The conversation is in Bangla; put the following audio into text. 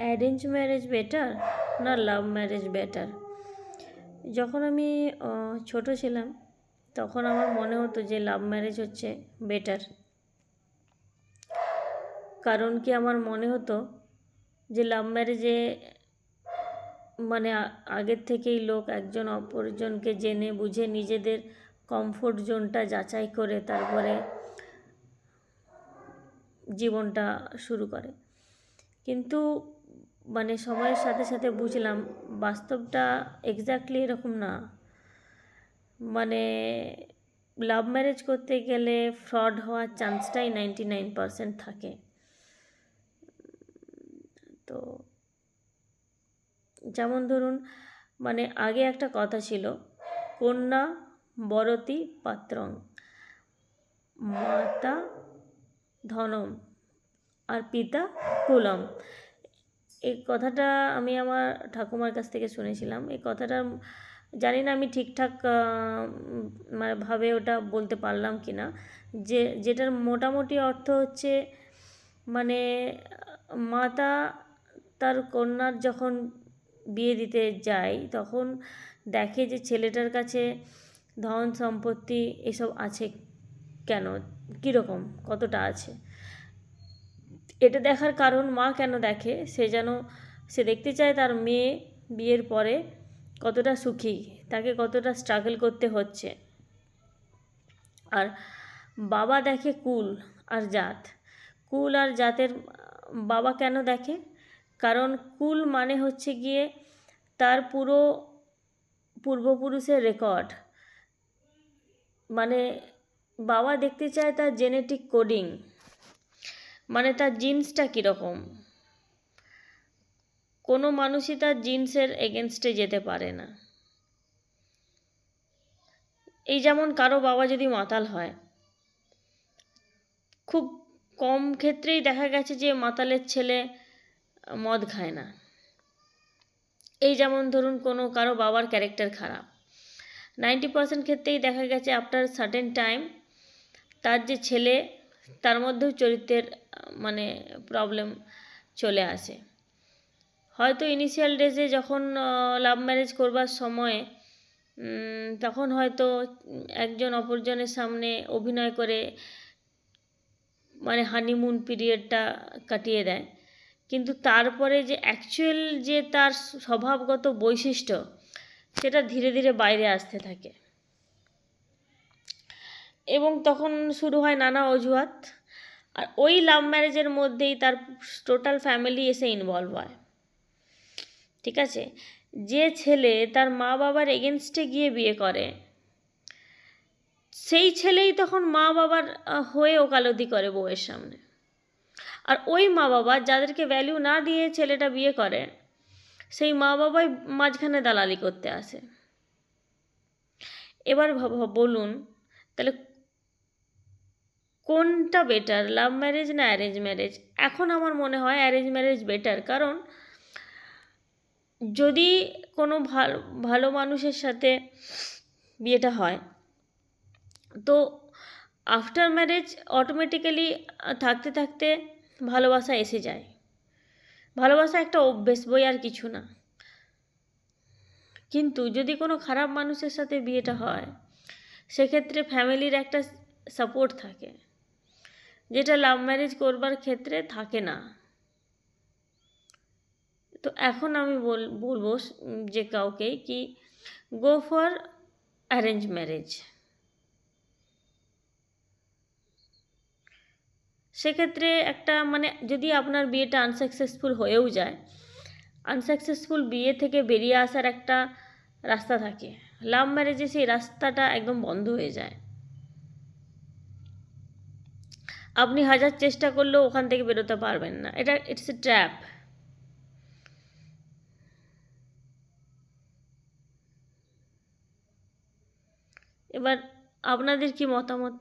অ্যারেঞ্জ ম্যারেজ বেটার না লাভ ম্যারেজ বেটার? যখন আমি ছোট ছিলাম তখন আমার মনে হতো যে লাভ ম্যারেজ হচ্ছে বেটার। কারণ কি, আমার মনে হতো যে লাভ ম্যারেজে মানে আগের থেকেই লোক একজন অপরজনকে জেনে বুঝে নিজেদের কমফোর্ট জোনটা যাচাই করে তারপরে জীবনটা শুরু করে। কিন্তু মানে সময়ের সাথে সাথে বুঝলাম বাস্তবটা এক্স্যাক্টলি এরকম না। মানে লাভ ম্যারেজ করতে গেলে ফ্রড হওয়ার চান্সটাই 99% থাকে। তো যেমন ধরুন, মানে আগে একটা কথা ছিল, কন্যা বরতি পাত্রং মাতা ধনম আর পিতা কুলম। এই কথাটা আমি আমার ঠাকুমার কাছ থেকে শুনেছিলাম। এই কথাটা জানি না আমি ঠিকঠাক মানে ভাবে ওটা বলতে পারলাম কি না, যেটার মোটামুটি অর্থ হচ্ছে মানে মাতা তার কন্যার যখন বিয়ে দিতে যায় তখন দেখে যে ছেলেটার কাছে ধন সম্পত্তি এসব আছে কেন, কীরকম, কতটা আছে। এটা দেখার কারণ মা কেন দেখে, সে দেখতে চায় তার মেয়ে বিয়ের পরে কতটা সুখী, তাকে কতটা স্ট্রাগল করতে হচ্ছে। আর বাবা দেখে কুল আর জাত। কুল আর জাতের বাবা কেন দেখে? কারণ কুল মানে হচ্ছে গিয়ে তার পুরো পূর্বপুরুষের রেকর্ড। মানে বাবা দেখতে চায় তার জেনেটিক কোডিং, মানে তার জিন্সটা কীরকম। কোনো মানুষই তার জিন্সের এগেনস্টে যেতে পারে না। এই যেমন কারো বাবা যদি মাতাল হয়, খুব কম ক্ষেত্রেই দেখা গেছে যে মাতালের ছেলে মদ খায় না। এই যেমন ধরুন কারো বাবার ক্যারেক্টার খারাপ, 90% ক্ষেত্রেই দেখা গেছে আফটার সার্টেন টাইম তার যে ছেলে তার মধ্যেও চরিত্রের মানে প্রবলেম চলে আসে। হয়তো ইনিশিয়াল ডেজে যখন লাভ ম্যারেজ করবার সময় তখন হয়তো একজন অপরজনের সামনে অভিনয় করে মানে হানিমুন পিরিয়ডটা কাটিয়ে দেয়, কিন্তু তারপরে যে অ্যাকচুয়াল যে তার স্বভাবগত বৈশিষ্ট্য সেটা ধীরে ধীরে বাইরে আসতে থাকে এবং তখন শুরু হয় নানা অজুহাত। আর ওই লাভ ম্যারেজের মধ্যেই তার টোটাল ফ্যামিলি এসে ইনভলভ হয়। ঠিক আছে, যে ছেলে তার মা বাবার এগেনস্টে গিয়ে বিয়ে করে সেই ছেলেই তখন মা বাবার হয়ে ওকালতি করে বউয়ের সামনে। আর ওই মা বাবা যাদেরকে ভ্যালু না দিয়ে ছেলেটা বিয়ে করে সেই মা বাবাই মাঝখানে দালালি করতে আসে। এবার বলুন তাহলে কোনটা বেটার, লাভ ম্যারেজ না অ্যারেঞ্জ ম্যারেজ? এখন আমার মনে হয় অ্যারেঞ্জ ম্যারেজ বেটার। কারণ যদি কোনো ভালো মানুষের সাথে বিয়েটা হয় তো আফটার ম্যারেজ অটোমেটিক্যালি থাকতে থাকতে ভালোবাসা এসে যায়। ভালোবাসা একটা অভ্যেস, বই আর কিছু না। কিন্তু যদি কোনো খারাপ মানুষের সাথে বিয়েটা হয় সেক্ষেত্রে ফ্যামিলির একটা সাপোর্ট থাকে, যেটা লাভ ম্যারেজ করবার ক্ষেত্রে থাকে না। তো এখন আমি বলবো যে কাউকে কি গো ফর অ্যারেঞ্জ ম্যারেজ। সেক্ষেত্রে একটা মানে যদি আপনার বিয়েটা আনসাকসেসফুল হয়েও যায়, আনসাকসেসফুল বিয়ে থেকে বেরিয়ে আসার একটা রাস্তা থাকে। লাভ ম্যারেজে সেই রাস্তাটা একদম বন্ধ হয়ে যায়। আপনি হাজার চেষ্টা করলেও ওখান থেকে বেরোতে পারবেন না। এটা ইটস এ ট্র্যাপ। এবার আপনাদের কি মতামত?